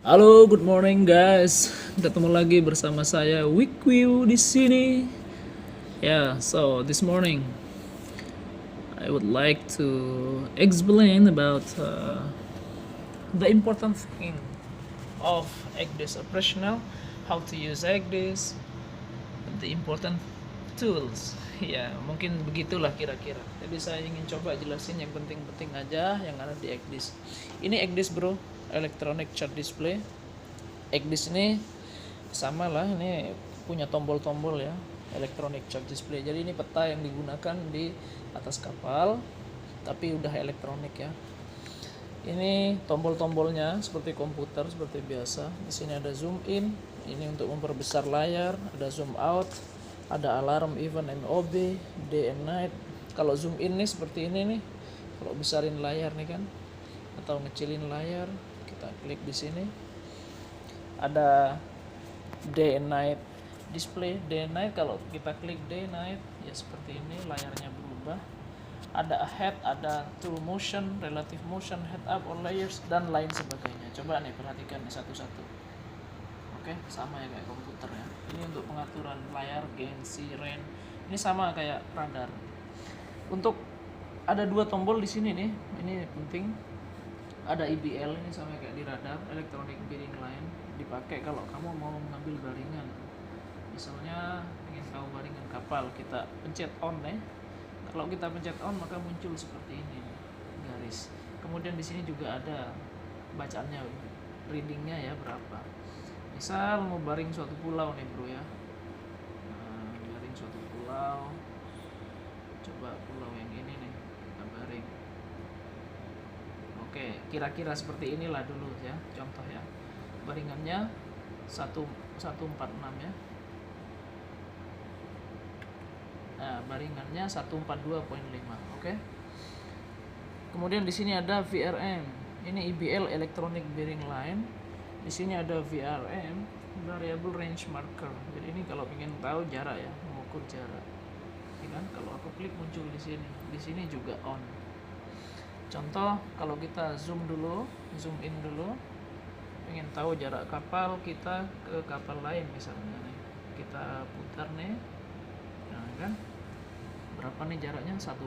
Halo, good morning guys. Ketemu lagi bersama saya Wikwiu di sini. So this morning I would like to explain about the important thing of EGDIS operational, how to use EGDIS, the important tools. Ya, mungkin begitulah kira-kira. Jadi saya ingin coba jelasin yang penting-penting aja yang ada di EGDIS. Ini EGDIS bro, Electronic Chart Display. EGDIS ini sama lah, ini punya tombol-tombol ya, electronic chart display. Jadi ini peta yang digunakan di atas kapal tapi udah elektronik ya. Ini tombol-tombolnya seperti komputer seperti biasa. Di sini ada zoom in, ini untuk memperbesar layar, ada zoom out, ada alarm event MOB, day and night. Kalau zoom in nih seperti ini nih, kalau besarin layar nih kan, atau ngecilin layar, kita klik di sini. Ada day and night display. Day and night, kalau kita klik day night ya seperti ini, layarnya berubah. Ada ahead, ada true motion, relative motion, head up or layers, dan lain sebagainya. Coba nih perhatikan nih satu-satu. Oke, sama ya kayak komputer ya. Ini untuk pengaturan layar, gain, siren. Ini sama kayak radar. Untuk ada dua tombol di sini nih, ini penting. Ada EBL, ini sama kayak di radar, electronic bearing line, dipakai kalau kamu mau mengambil baringan. Misalnya ingin tahu baringan kapal, kita pencet on ya. Kalau kita pencet on maka muncul seperti ini garis. Kemudian di sini juga ada bacaannya, readingnya ya berapa. Misal mau baring suatu pulau nih bro ya. Baring suatu pulau. Coba pulau yang ini nih kita baring. Oke, kira-kira seperti inilah dulu ya, contoh ya. Baringannya 146 ya. Nah, baringannya 142.5. Oke. Kemudian di sini ada VRM. Ini EBL, Electronic Bearing Line. Di sini ada VRM, Variable Range Marker. Jadi ini kalau ingin tahu jarak ya, mengukur jarak. Ini kan kalau aku klik muncul di sini. Di sini juga on. Contoh kalau kita zoom dulu, zoom in dulu, ingin tahu jarak kapal kita ke kapal lain misalnya nih. Kita putar nih. Nah, kan? Berapa nih jaraknya? 1.2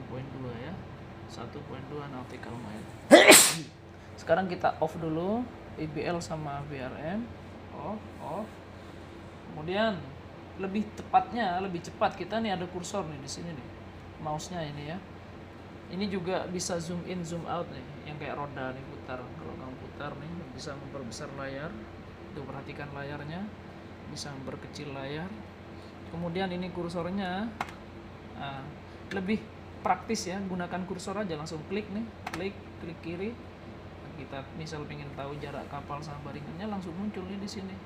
ya. 1.2 nautical mile. Sekarang kita off dulu EBL sama VRM. Off. Kemudian lebih cepat kita nih ada kursor nih di sini nih. Mouse-nya ini ya. Ini juga bisa zoom in, zoom out nih, yang kayak roda nih putar. Kalau kamu putar nih bisa memperbesar layar. Tuh perhatikan layarnya, bisa memperkecil layar. Kemudian ini kursornya lebih praktis ya, gunakan kursor aja, langsung klik nih, klik kiri. Kita misal pengen tahu jarak kapal sama baringannya, langsung muncul nih di sini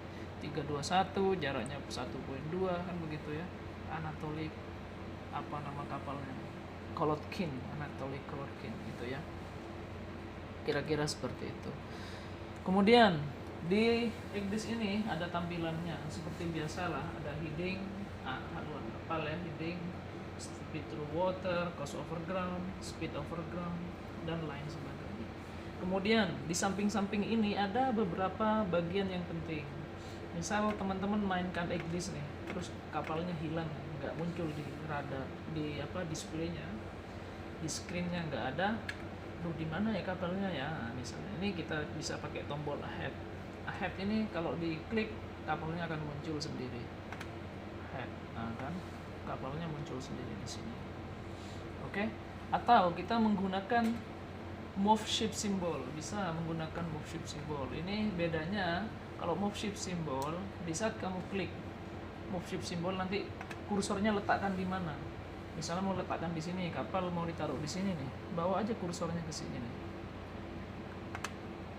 321, jaraknya 1.2 kan begitu ya. Anatolik, apa nama kapalnya, Kolotkin, Anatolik Kolotkin gitu ya, kira-kira seperti itu. Kemudian di EGDIS ini ada tampilannya seperti biasalah, ada heading, haluan kapal ya, heading, speed through water, cost overground, speed overground, dan lain sebagainya. Kemudian di samping-samping ini ada beberapa bagian yang penting. Misal teman-teman mainkan EGDIS nih, terus kapalnya hilang, nggak muncul di radar, di displaynya, di screennya nggak ada. Duh, di mana ya kapalnya ya? Nah, misalnya ini kita bisa pakai tombol ahead. Ahead ini kalau diklik kapalnya akan muncul sendiri. Ahead, nah kan kapalnya muncul sendiri di sini. Oke? Atau kita menggunakan move ship symbol, bisa menggunakan move ship symbol. Ini bedanya, kalau move ship symbol di saat kamu klik move ship symbol nanti kursornya letakkan di mana. Misalnya mau letakkan di sini, kapal mau ditaruh di sini nih, bawa aja kursornya ke sini nih.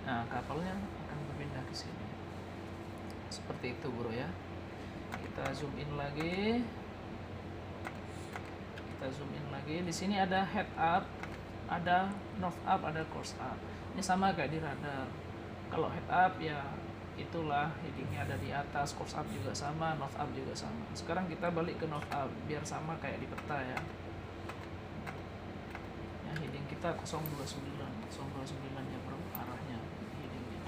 Nah, kapalnya akan berpindah ke sini. Seperti itu, bro ya. Kita zoom in lagi. Di sini ada head up, ada north up, ada course up. Ini sama kayak di radar. Kalau head up ya itulah headingnya ada di atas, course up juga sama, north up juga sama. Sekarang kita balik ke north up biar sama kayak di peta ya. Ya, heading kita 029 ya bro, arahnya headingnya.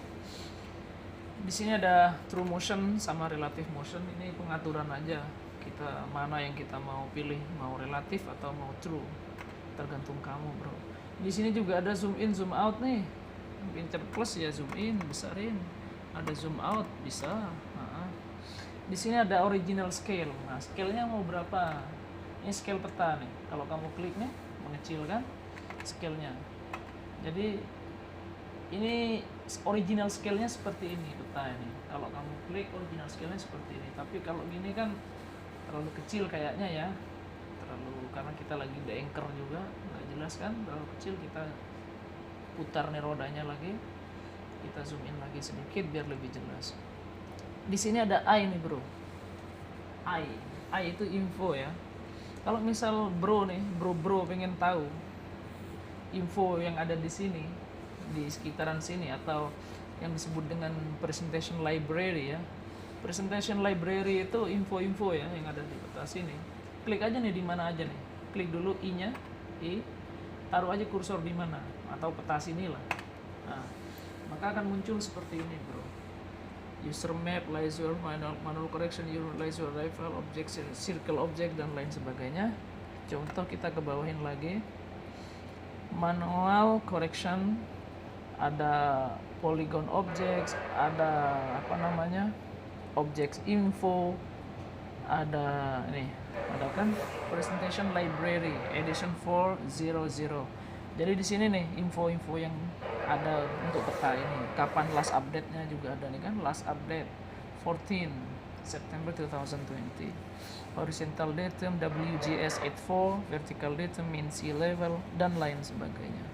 Di sini ada true motion sama relative motion. Ini pengaturan aja. Kita mana yang kita mau pilih, mau relatif atau mau true. Tergantung kamu, bro. Di sini juga ada zoom in, zoom out nih. Pinter plus ya zoom in, besarin. Ada zoom out, bisa. Di sini ada original scale. Nah, scale-nya mau berapa? Ini scale peta nih. Kalau kamu klik nih, mengecil kan scale-nya. Jadi ini original scale-nya seperti ini peta ini. Kalau kamu klik original scale-nya seperti ini. Tapi kalau gini kan terlalu kecil kayaknya ya. Karena kita lagi di anchor juga, nggak jelas kan, terlalu kecil. Kita putar nih rodanya lagi. Kita zoom in lagi sedikit biar lebih jelas. Di sini ada I nih, bro. I itu info ya. Kalau misal bro pengen tahu info yang ada di sini, di sekitaran sini, atau yang disebut dengan presentation library ya. Presentation library itu info-info ya yang ada di peta sini. Klik aja nih di mana aja nih. Klik dulu I-nya, taruh aja kursor di mana atau peta sini lah. Nah, maka akan muncul seperti ini, bro. User map, laser, manual correction, laser, rifle, object, circle object, dan lain sebagainya. Contoh kita ke bawahin lagi. Manual correction, ada polygon objects, ada objects info, ada kan presentation library edition 400. Jadi di sini nih info-info yang ada untuk peta ini. Kapan last update-nya juga ada nih kan, last update 14 September 2020. Horizontal datum WGS 84, vertical datum mean sea level, dan lain sebagainya.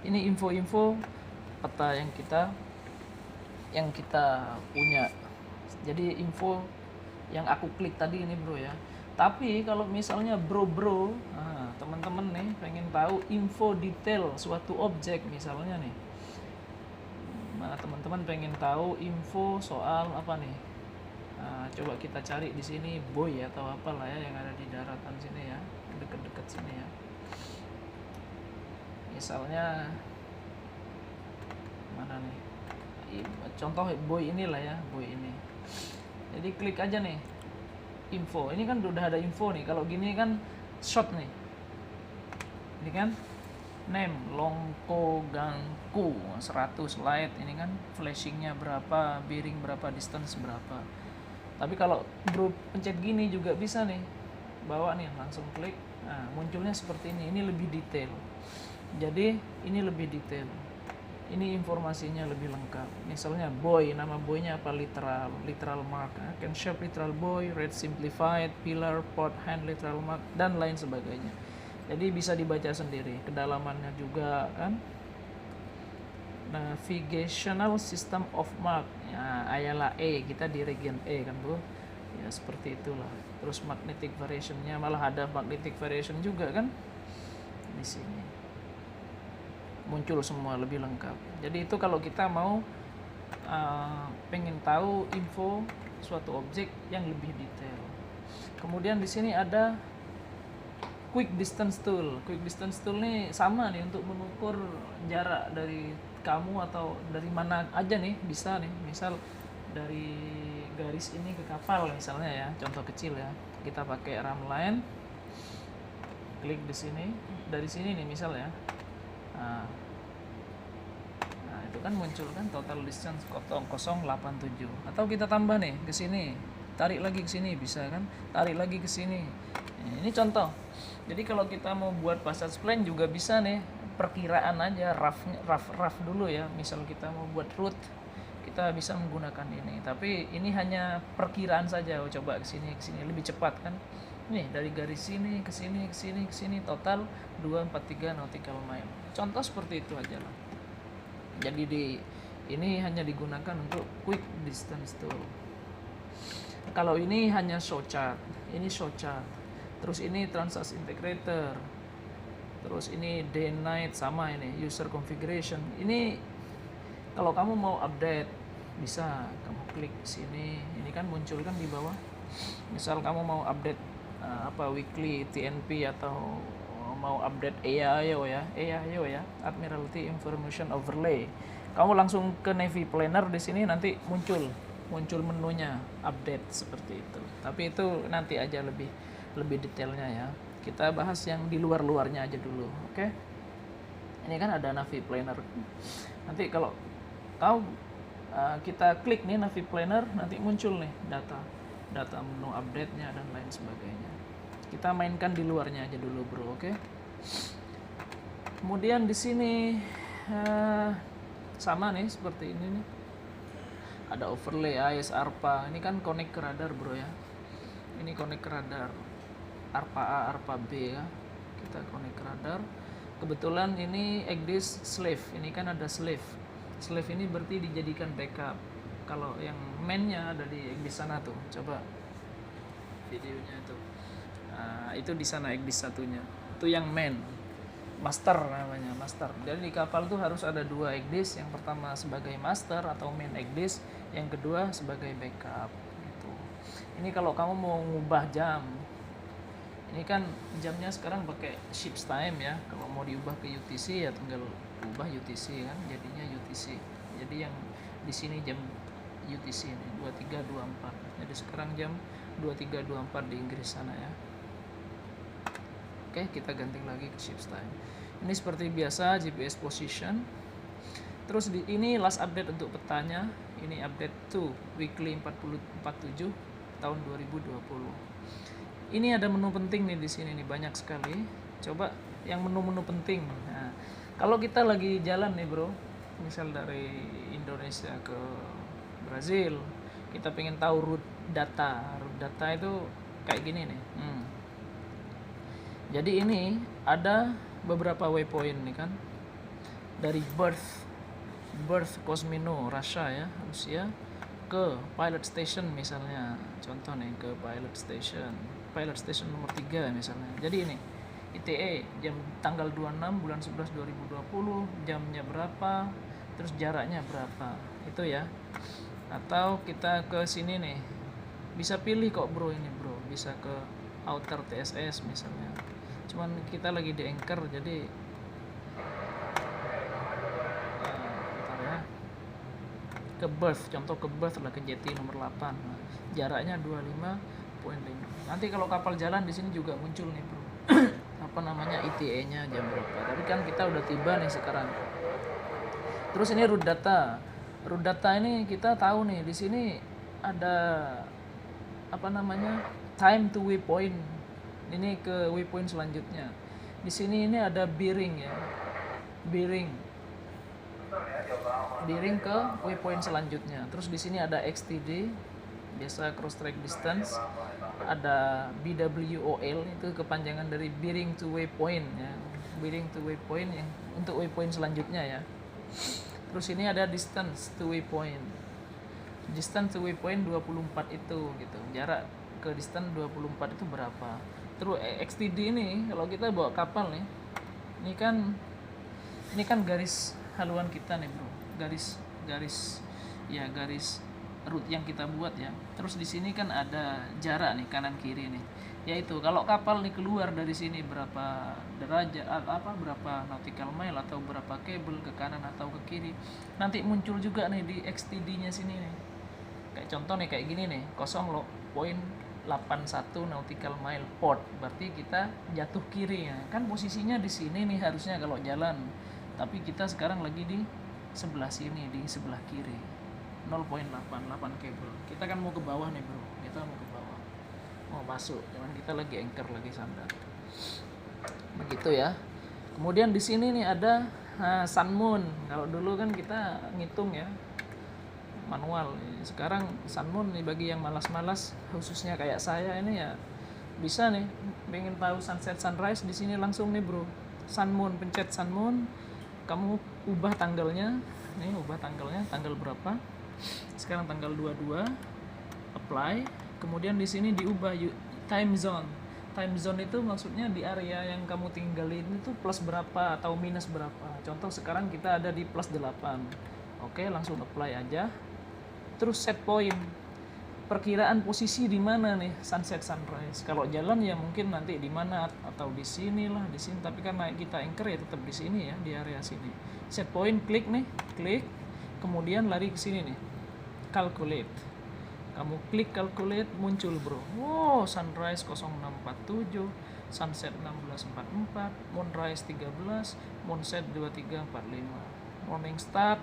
Ini info-info peta yang kita punya. Jadi info yang aku klik tadi ini, bro ya. Tapi kalau misalnya bro, teman-teman nih pengen tahu info detail suatu objek misalnya nih. Nah, teman-teman pengen tahu info soal apa nih? Coba kita cari di sini buoy atau apalah ya yang ada di daratan sini ya, dekat-dekat sini ya. Misalnya mana nih? Contoh buoy inilah ya, buoy ini. Jadi klik aja nih info. Ini kan udah ada info nih. Kalau gini kan short nih. Ini kan name Longko Gangku 100 light. Ini kan flashingnya berapa, bearing berapa, distance berapa. Tapi kalau bro pencet gini juga bisa nih. Bawa nih langsung klik. Nah, munculnya seperti ini. Ini lebih detail. Jadi ini lebih detail. Ini informasinya lebih lengkap. Misalnya buoy, nama buoynya apa, literal mark, can shape literal buoy, rate simplified, pillar, port, hand literal mark, dan lain sebagainya. Jadi bisa dibaca sendiri. Kedalamannya juga kan. Navigational system of mark. Ya, ayalah E, kita di region E kan, bro. Ya seperti itulah. Terus magnetic variationnya, malah ada magnetic variation juga kan di sini. Muncul semua lebih lengkap. Jadi itu kalau kita mau pengen tahu info suatu objek yang lebih detail. Kemudian di sini ada quick distance tool. Quick distance tool ini sama nih untuk mengukur jarak dari kamu atau dari mana aja nih, bisa nih. Misal dari garis ini ke kapal misalnya ya, contoh kecil ya. Kita pakai ram line. Klik di sini. Dari sini nih misal ya. Nah, itu kan muncul kan total distance 087. Atau kita tambah nih ke sini, tarik lagi ke sini bisa kan, tarik lagi ke sini. Ini contoh. Jadi kalau kita mau buat passage plan juga bisa nih, perkiraan aja, rough dulu ya. Misal kita mau buat route, kita bisa menggunakan ini. Tapi ini hanya perkiraan saja. Coba ke sini lebih cepat kan. Nih dari garis sini ke sini total 243 nautical mile. Contoh seperti itu aja lah. Jadi ini hanya digunakan untuk quick distance tool. Kalau ini hanya show chart. Ini show chart. Terus ini transact integrator. Terus ini day night sama ini user configuration. Ini kalau kamu mau update bisa kamu klik sini. Ini kan muncul kan di bawah. Misal kamu mau update weekly TNP atau mau update AIO ya, Admiralty Information Overlay. Kamu langsung ke Navy Planner, di sini nanti muncul menunya update seperti itu. Tapi itu nanti aja lebih detailnya ya. Kita bahas yang di luar-luarnya aja dulu, oke? Ini kan ada Navy Planner. Nanti kalau tahu kita klik nih Navy Planner, nanti muncul nih data menu update-nya dan lain sebagainya. Kita mainkan di luarnya aja dulu, bro, oke? Kemudian di sini sama nih seperti ini nih. Ada overlay AIS ARPA. Ini kan connect ke radar, bro ya. Ini connect ke radar. ARPA A, ARPA B ya. Kita connect ke radar. Kebetulan ini EGDIS slave. Ini kan ada slave. Slave ini berarti dijadikan backup. Kalau yang main-nya ada di EGDIS sana tuh. Coba videonya itu. Nah, itu di sana EGDIS satunya. Itu yang main. Master namanya, master. Jadi di kapal tuh harus ada 2 EGDIS. Yang pertama sebagai master atau main EGDIS, yang kedua sebagai backup gitu. Ini kalau kamu mau ngubah jam, ini kan jamnya sekarang pakai ship's time ya. Kalau mau diubah ke UTC ya tinggal ubah UTC kan, jadinya UTC. Jadi yang di sini jam UTC ini 23.24. Jadi sekarang jam 23.24 di Inggris sana ya. Oke, kita ganti lagi ke ship's time. Ini seperti biasa GPS position. Terus ini last update untuk petanya. Ini update 2 weekly 47 tahun 2020. Ini ada menu penting nih di sini nih, banyak sekali. Coba yang menu-menu penting. Nah, kalau kita lagi jalan nih, bro, misal dari Indonesia ke Brazil, kita pengen tahu route data. Route data itu kayak gini nih. Jadi ini ada beberapa waypoint nih kan. Dari Berth Kosmino, Russia ya, Rusia, ke pilot station misalnya. Contoh nih ke pilot station nomor 3 misalnya. Jadi ini ITE jam tanggal 26 bulan 11 2020, jamnya berapa, terus jaraknya berapa. Itu ya. Atau kita ke sini nih. Bisa pilih kok, bro, ini, bro. Bisa ke outer TSS misalnya. Cuman kita lagi di anchor jadi ke Berth, contoh ke Berth lah, ke JT nomor 8. Nah, jaraknya 25.5. Nanti kalau kapal jalan di sini juga muncul nih, bro. Apa namanya ITE-nya jam berapa. Tapi kan kita udah tiba nih sekarang. Terus ini route data. Route data ini kita tahu nih di sini ada apa namanya time to waypoint. Ini ke waypoint selanjutnya. Di sini ini ada bearing ya. Bearing ke waypoint selanjutnya. Terus di sini ada XTD, biasa cross track distance. Ada BWOL, itu kepanjangan dari bearing to waypoint ya. Bearing to waypoint yang untuk waypoint selanjutnya ya. Terus ini ada distance to waypoint. Distance to waypoint 24 itu gitu. Jarak ke distance 24 itu berapa? Terus XTD ini kalau kita bawa kapal nih, ini kan garis haluan kita nih, bro. Garis route yang kita buat ya. Terus di sini kan ada jarak nih kanan kiri nih. Yaitu kalau kapal nih keluar dari sini berapa derajat, berapa nautical mile atau berapa kabel ke kanan atau ke kiri. Nanti muncul juga nih di XTD-nya sini nih. Kayak contoh nih kayak gini nih, 0.81 nautical mile port, berarti kita jatuh kiri ya. Kan posisinya di sini nih harusnya kalau jalan. Tapi kita sekarang lagi di sebelah sini, di sebelah kiri. 0.88 kabel. Kita kan mau ke bawah nih, bro. Kita mau ke bawah. Mau masuk, cuman kita lagi anchor, lagi sandar. Begitu ya. Kemudian di sini nih ada sun moon. Kalau dulu kan kita ngitung ya manual. Sekarang sun moon nih bagi yang malas-malas, khususnya kayak saya ini ya bisa nih pengen tahu sunset sunrise di sini langsung nih, bro. Sun moon, pencet sun moon, kamu ubah tanggalnya. Nih ubah tanggalnya, tanggal berapa? Sekarang tanggal 22. Apply. Kemudian di sini diubah time zone. Time zone itu maksudnya di area yang kamu tinggalin itu plus berapa atau minus berapa. Contoh sekarang kita ada di plus 8. Oke, langsung apply aja. Terus set point. Perkiraan posisi di mana nih sunset sunrise. Kalau jalan ya mungkin nanti di mana atau di sini lah, di sini. Tapi karena kita anchor ya tetap di sini ya, di area sini. Set point, klik nih, klik. kemudian lari ke sini nih, calculate. Kamu klik calculate, muncul bro. Wow, sunrise 0647, sunset 1644, moonrise 13, moonset 2345, morning start,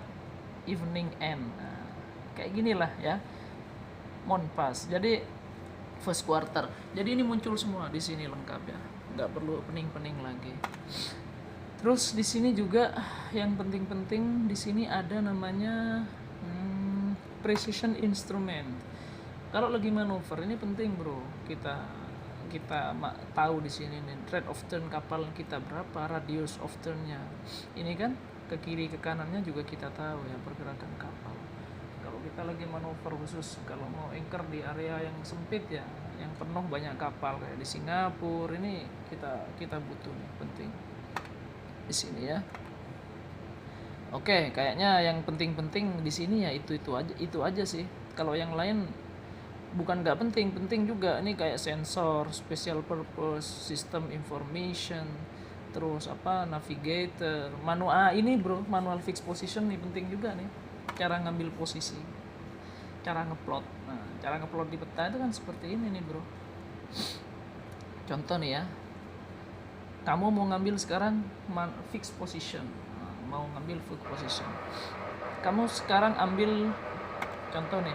evening end. Nah, kayak gini lah ya, monpas. Jadi first quarter. Jadi ini muncul semua di sini lengkap ya, nggak perlu pening-pening lagi. Terus di sini juga yang penting-penting di sini ada namanya precision instrument. Kalau lagi manuver ini penting bro, kita tahu di sini nih rate of turn kapal kita berapa, radius of turnnya. Ini kan ke kiri ke kanannya juga kita tahu ya pergerakan kapal. Kalau kita lagi manuver khusus kalau mau anchor di area yang sempit ya, yang penuh banyak kapal kayak di Singapura ini kita butuh nih, penting di sini ya. Oke, kayaknya yang penting-penting di sini ya itu aja sih. Kalau yang lain bukan nggak penting juga. Ini kayak sensor, special purpose, system information, terus navigator, manual. Ini bro, manual fix position nih penting juga nih. Cara ngambil posisi, cara ngeplot. Nah, cara ngeplot di peta itu kan seperti ini nih bro. Contoh nih ya, kamu mau ngambil sekarang fix position, mau ngambil fix position. Kamu sekarang ambil contoh nih,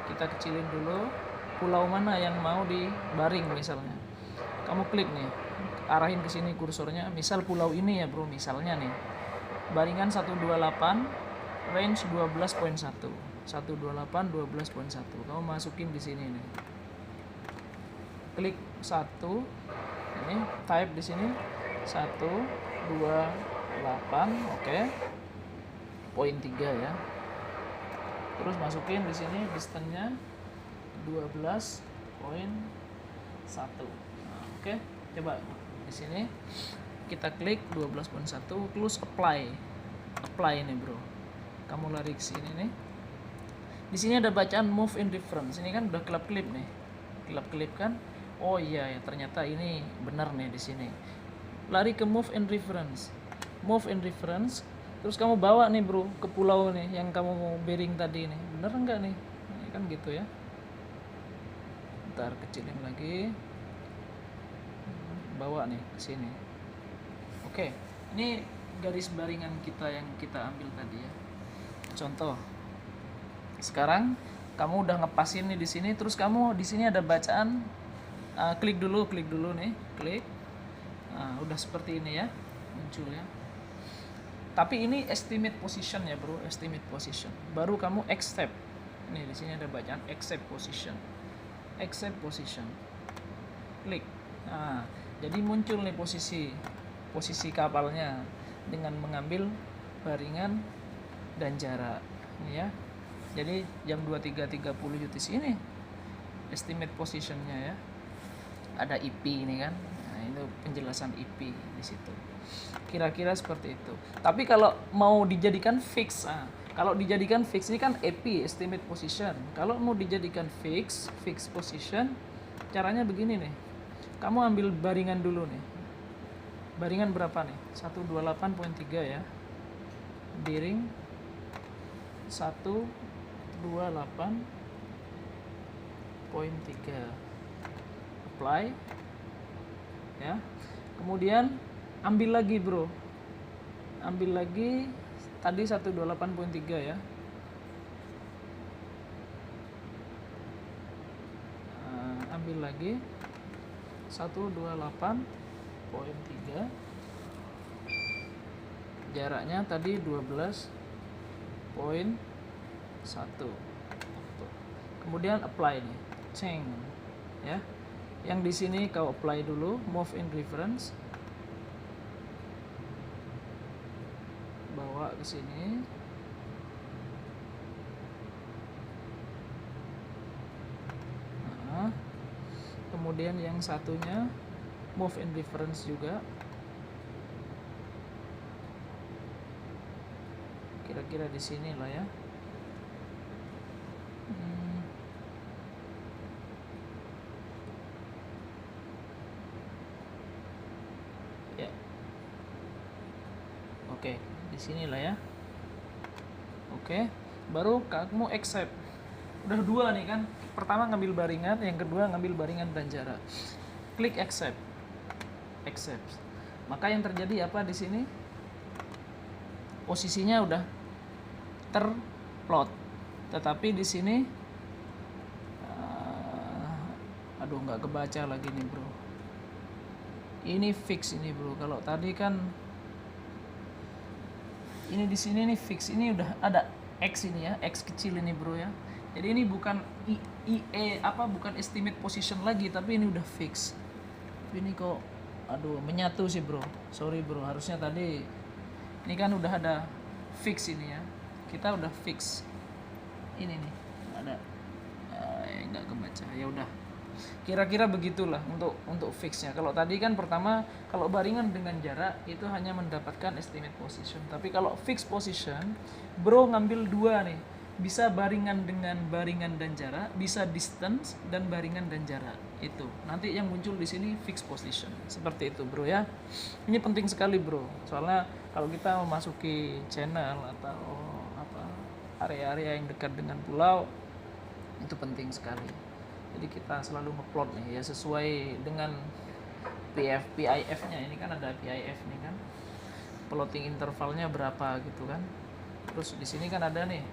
kita kecilin dulu, pulau mana yang mau dibaring misalnya. Kamu klik nih, arahin ke sini kursornya, misal pulau ini ya bro, misalnya nih. Baringan 128, range 12.1. 128 12.1. Kamu masukin di sini nih. Klik 1. Ini type di sini 128, oke. Poin 3 ya. Terus masukin di sini distance-nya 12.1. Nah, oke. Coba di sini kita klik 12.1 terus apply. Apply ini, bro. Kamu lari ke sini nih. Di sini ada bacaan move in reference. Ini kan udah kelap-kelip nih. Kelap-kelip kan? Oh iya ya, ternyata ini benar nih di sini. Lari ke move in reference. Move in reference. Terus kamu bawa nih bro ke pulau nih yang kamu mau bearing tadi nih. Bener enggak nih? Nah, kan gitu ya. Ntar kecilin lagi. Bawa nih ke sini. Oke. Ini garis baringan kita yang kita ambil tadi ya. Contoh. Sekarang kamu udah ngepasin nih di sini, terus kamu di sini ada bacaan klik dulu nih, klik. Nah, udah seperti ini ya, muncul ya. Tapi ini estimate position ya bro, estimate position. Baru kamu accept. Nih di sini ada bacaan accept position. Accept position. Klik. Nah, jadi muncul nih posisi kapalnya dengan mengambil baringan dan jarak. Ini ya. Jadi jam 23.30 UTC ini estimate positionnya ya. Ada IP ini kan. Nah, itu penjelasan IP di situ. Kira-kira seperti itu. Tapi kalau mau dijadikan fix, kalau dijadikan fix ini kan EP estimate position. Kalau mau dijadikan fix position, caranya begini nih. Kamu ambil baringan dulu nih. Baringan berapa nih? 128.3 ya. Bearing 128.3. Apply ya. Kemudian ambil lagi bro, ambil lagi tadi 128.3 ya. Ambil lagi 128.3, jaraknya tadi 12.1. kemudian apply nih, change ya. Yang di sini kau apply dulu, move in reference, bawa ke sini. Nah, kemudian yang satunya move in reference juga. Kira-kira di sini lah ya. Oke, di sini lah ya. Oke, baru kamu accept. Udah dua nih kan, pertama ngambil baringan, yang kedua ngambil baringan dan jarak. Klik accept. Maka yang terjadi apa di sini? Posisinya udah terplot, tetapi di sini aduh nggak kebaca lagi nih bro. Ini fix ini bro. Kalau tadi kan ini di sini nih fix, ini udah ada X ini ya, X kecil ini bro ya. Jadi ini bukan bukan estimate position lagi, tapi ini udah fix. Tapi ini kok aduh menyatu sih bro. Sorry bro, harusnya tadi ini kan udah ada fix ini ya. Kita udah fix. Ini nih ada nggak kebaca. Ya udah. Kira-kira begitulah untuk fixnya. Kalau tadi kan pertama kalau baringan dengan jarak itu hanya mendapatkan estimate position. Tapi kalau fix position, bro ngambil dua nih. Bisa baringan dengan baringan dan jarak, bisa distance dan baringan dan jarak. Itu. Nanti yang muncul di sini fix position. Seperti itu, bro ya. Ini penting sekali, bro. Soalnya kalau kita memasuki channel atau area-area yang dekat dengan pulau itu penting sekali. Jadi kita selalu ngeplot nih ya sesuai dengan PIF-nya. Ini kan ada PIF nih kan. Plotting intervalnya berapa gitu kan. Terus di sini kan ada nih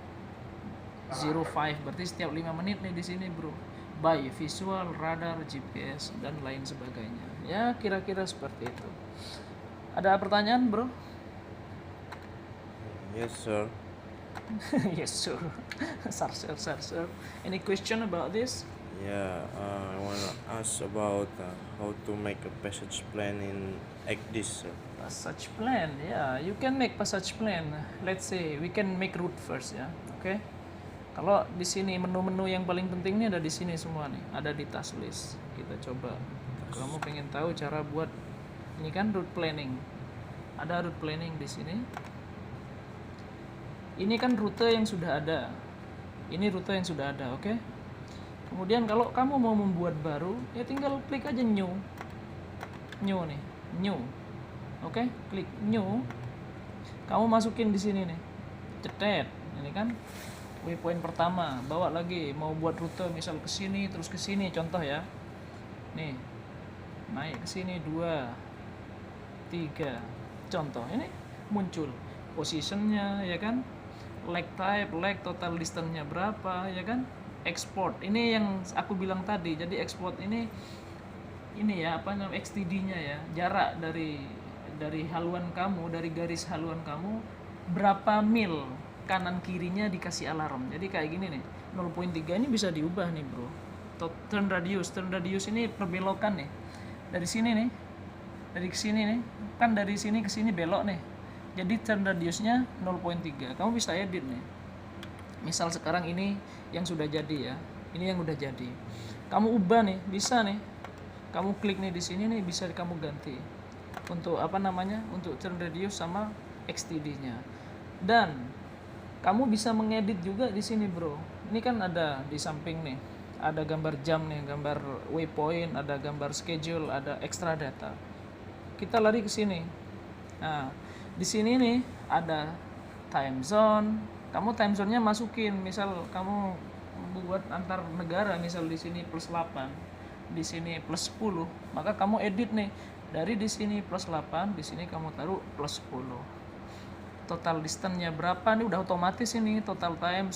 05, berarti setiap 5 menit nih di sini, bro. By visual, radar, GPS dan lain sebagainya. Ya, kira-kira seperti itu. Ada pertanyaan, bro? Yes, sir. Yes, sir. Sir. Any question about this? Yeah, I want to ask about how to make a passage plan in ECDIS, sir. Passage plan, yeah, you can make passage plan. Let's say we can make route first ya, oke? Kalau di sini menu-menu yang paling penting ini ada di sini semua nih, ada di task list. Kita coba. Kamu pengen tahu cara buat ini kan route planning. Ada route planning di sini. Ini kan rute yang sudah ada. Ini rute yang sudah ada, oke? Kemudian kalau kamu mau membuat baru, ya tinggal klik aja new nih, new. Oke, klik new. Kamu masukin di sini nih. Cetet. Ini kan waypoint pertama, bawa lagi mau buat rute misal ke sini terus ke sini contoh ya. Nih. Naik ke sini 2 3. Contoh, ini muncul positionnya ya kan. Leg type, leg total distance-nya berapa ya kan? Export. Ini yang aku bilang tadi. Jadi export ini ya apa namanya XTD-nya ya. Jarak dari haluan kamu, dari garis haluan kamu berapa mil kanan kirinya dikasih alarm. Jadi kayak gini nih. 0.3 ini bisa diubah nih, bro. Turn radius ini perbelokan nih. Dari sini nih. Dari sini nih. Kan dari sini ke sini belok nih. Jadi turn radiusnya 0.3. Kamu bisa edit nih. Misal sekarang ini yang sudah jadi ya. Ini yang udah jadi. Kamu ubah nih, bisa nih. Kamu klik nih di sini nih, bisa kamu ganti. Untuk apa namanya? Untuk turn radius sama XTD-nya. Dan kamu bisa mengedit juga di sini, bro. Ini kan ada di samping nih. Ada gambar jam nih, gambar waypoint, ada gambar schedule, ada extra data. Kita lari ke sini. Nah, di sini nih ada time zone. Kamu time zone-nya masukin, misal kamu buat antar negara, misal di sini plus 8, di sini plus 10, maka kamu edit nih. Dari di sini plus 8, di sini kamu taruh plus 10. Total distance-nya berapa nih udah otomatis ini, total time,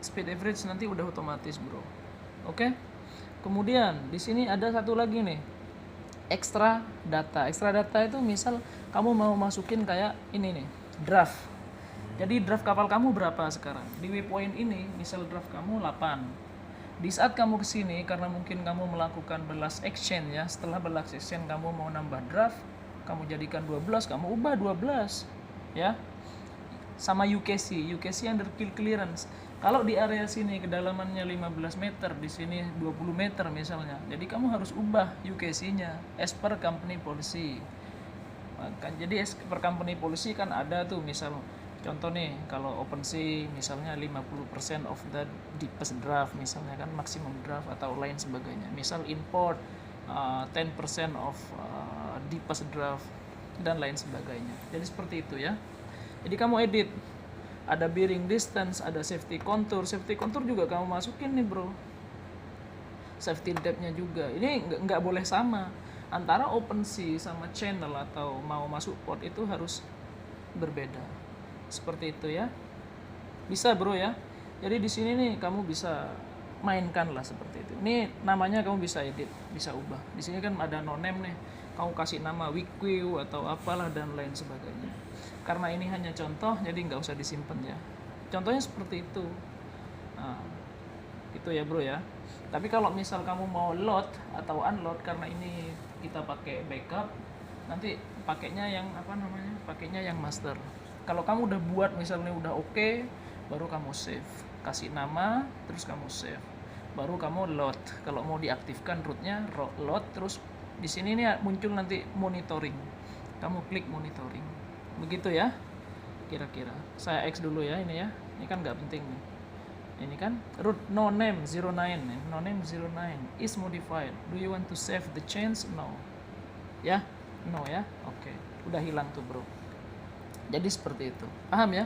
speed average nanti udah otomatis, bro. Oke? Kemudian di sini ada satu lagi nih. Extra data. Extra data itu misal kamu mau masukin kayak ini nih, draft. Jadi draft kapal kamu berapa sekarang? Di waypoint ini, misal draft kamu 8. Di saat kamu kesini, karena mungkin kamu melakukan belas exchange ya, setelah belas exchange kamu mau nambah draft, kamu jadikan 12, kamu ubah 12. Ya. Sama UKC under kill clearance. Kalau di area sini kedalamannya 15 meter, di sini 20 meter misalnya. Jadi kamu harus ubah UKC-nya as per company policy. Jadi as per company policy kan ada tuh misal contoh nih, kalau OpenSea misalnya 50% of the deepest draft misalnya kan, maksimum draft atau lain sebagainya. Misal import 10% of deepest draft dan lain sebagainya. Jadi seperti itu ya. Jadi kamu edit ada bearing distance, ada safety contour. Safety contour juga kamu masukin nih bro, safety depth-nya juga. Ini nggak boleh sama antara open sea sama channel atau mau masuk port, itu harus berbeda seperti itu ya. Bisa bro ya. Jadi di sini nih kamu bisa mainkan lah seperti itu. Ini namanya kamu bisa edit, bisa ubah. Di sini kan ada no name nih, kamu kasih nama Wikiu atau apalah dan lain sebagainya. Karena ini hanya contoh, jadi nggak usah disimpan ya. Contohnya seperti itu. Nah, itu ya bro ya. Tapi kalau misal kamu mau load atau unload, karena ini kita pakai backup, nanti pakainya yang apa namanya? Pakainya yang master. Kalau kamu udah buat misalnya udah oke, baru kamu save. Kasih nama, terus kamu save. Baru kamu load. Kalau mau diaktifkan rootnya load, terus di sini nih muncul nanti monitoring. Kamu klik monitoring. Begitu ya. Kira-kira. Saya X dulu ya ini ya. Ini kan nggak penting nih. Ini kan root no name 09 nih. No name 09 is modified. Do you want to save the change? No. Ya? No ya. Oke. Udah hilang tuh, bro. Jadi seperti itu. Paham ya?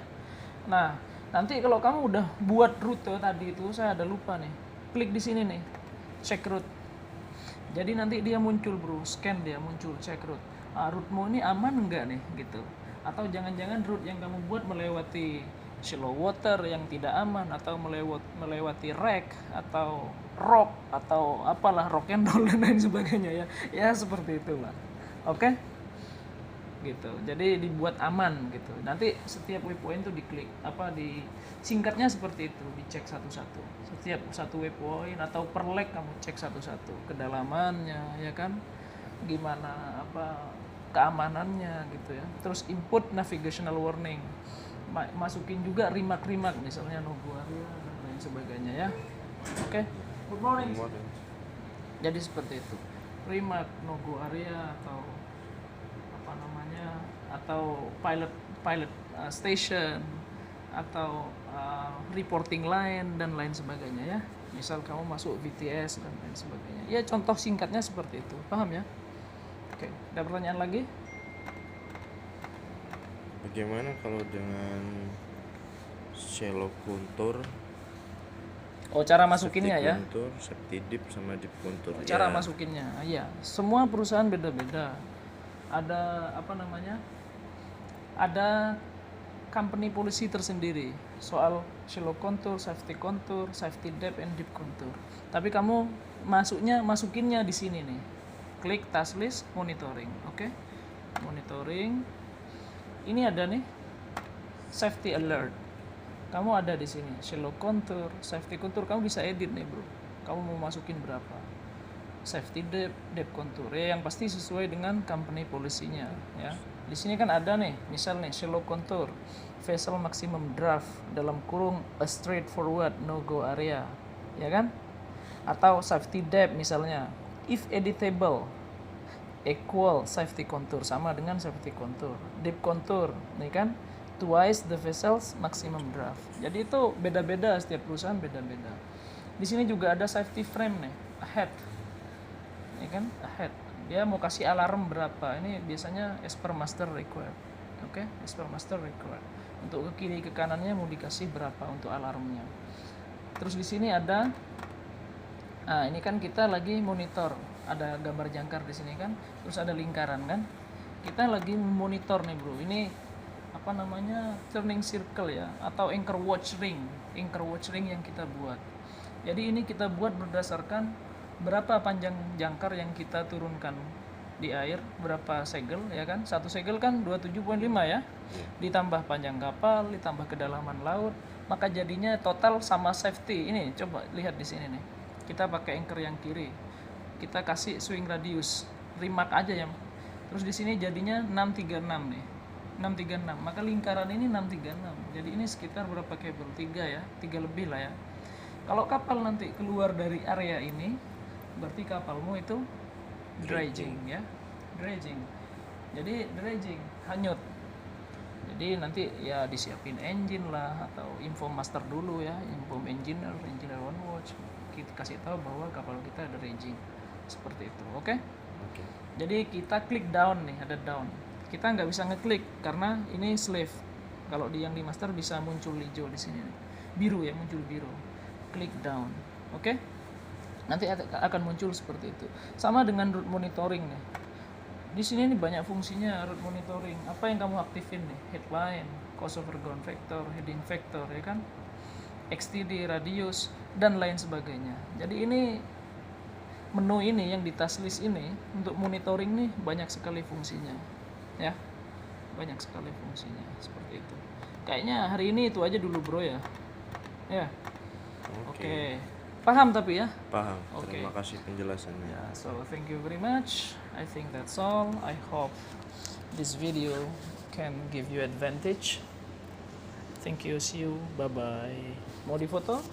Nah, nanti kalau kamu udah buat rute tadi itu, saya ada lupa nih. Klik di sini nih. Check route. Jadi nanti dia muncul, bro. Scan dia muncul check route. Routemu ini aman enggak nih gitu. Atau jangan-jangan route yang kamu buat melewati shallow water yang tidak aman, atau melewati wreck atau rock atau apalah, rock and roll dan lain sebagainya ya. Ya seperti itulah. Oke? Gitu. Jadi dibuat aman gitu. Nanti setiap waypoint itu diklik singkatnya seperti itu, dicek satu-satu. Setiap satu waypoint atau per leg kamu cek satu-satu kedalamannya ya kan. Gimana keamanannya gitu ya. Terus input navigational warning. Masukin juga remark misalnya no go area dan lain sebagainya ya. Oke. Good morning. Jadi seperti itu. Remark no go area atau pilot station atau reporting line dan lain sebagainya ya. Misal kamu masuk VTS dan lain sebagainya. Ya contoh singkatnya seperti itu. Paham ya? Oke, ada pertanyaan lagi? Bagaimana kalau dengan shallow contour? Oh, cara masukinnya ya. Contour, safety deep sama deep contour. Cara masukinnya. Iya, semua perusahaan beda-beda. Ada ada company policy tersendiri soal shallow contour, safety depth and deep contour. Tapi kamu masukinnya di sini nih. Klik task list monitoring, oke? Monitoring. Ini ada nih safety alert. Kamu ada di sini shallow contour, safety contour, kamu bisa edit nih, bro. Kamu mau masukin berapa? Safety depth contour. Ya yang pasti sesuai dengan company policy-nya, ya. Di sini kan ada nih, misal nih shallow contour, vessel maximum draft dalam kurung a straightforward no go area, ya kan? Atau safety depth misalnya, if editable equal safety contour, sama dengan safety contour. Deep contour, nih kan, twice the vessel's maximum draft. Jadi itu beda-beda, setiap perusahaan beda-beda. Di sini juga ada safety frame nih, ahead, ya kan, ahead. Dia mau kasih alarm berapa? Ini biasanya as per master required. Oke, as per master required. Untuk ke kiri ke kanannya mau dikasih berapa untuk alarmnya. Terus di sini ada, ini kan kita lagi monitor, ada gambar jangkar di sini kan, terus ada lingkaran kan. Kita lagi monitor nih, bro. Ini turning circle ya, atau anchor watch ring yang kita buat. Jadi ini kita buat berdasarkan berapa panjang jangkar yang kita turunkan di air, berapa segel ya kan. Satu segel kan 27,5 ya, ditambah panjang kapal, ditambah kedalaman laut, maka jadinya total sama safety. Ini coba lihat di sini nih, kita pakai anchor yang kiri, kita kasih swing radius remark aja ya. Terus di sini jadinya 636 nih, 636, maka lingkaran ini 636. Jadi ini sekitar berapa kabel? 3 ya, 3 lebih lah ya. Kalau kapal nanti keluar dari area ini, berarti kapalmu itu dredging ya, dredging. Jadi dredging, hanyut. Jadi nanti ya disiapin engine lah, atau info master dulu ya, info engineer one watch, kita kasih tahu bahwa kapal kita ada dredging. Seperti itu, oke? Jadi kita klik down nih, ada down. Kita nggak bisa ngeklik karena ini slave. Kalau yang di master bisa muncul hijau di sini nih. Biru ya, muncul biru. Klik down. Oke? Nanti akan muncul seperti itu. Sama dengan root monitoring nih. Di sini nih banyak fungsinya root monitoring. Apa yang kamu aktifin nih? Headline, cost over ground factor, heading factor, ya kan? XTD, radius, dan lain sebagainya. Jadi ini menu ini yang di task list ini untuk monitoring nih banyak sekali fungsinya, ya, banyak sekali fungsinya seperti itu. Kayaknya hari ini itu aja dulu bro ya, ya. Oke. Paham tapi ya? Paham. Oke. Terima kasih penjelasannya. Yeah, so thank you very much. I think that's all. I hope this video can give you advantage. Thank you. See you. Bye bye. Mau difoto?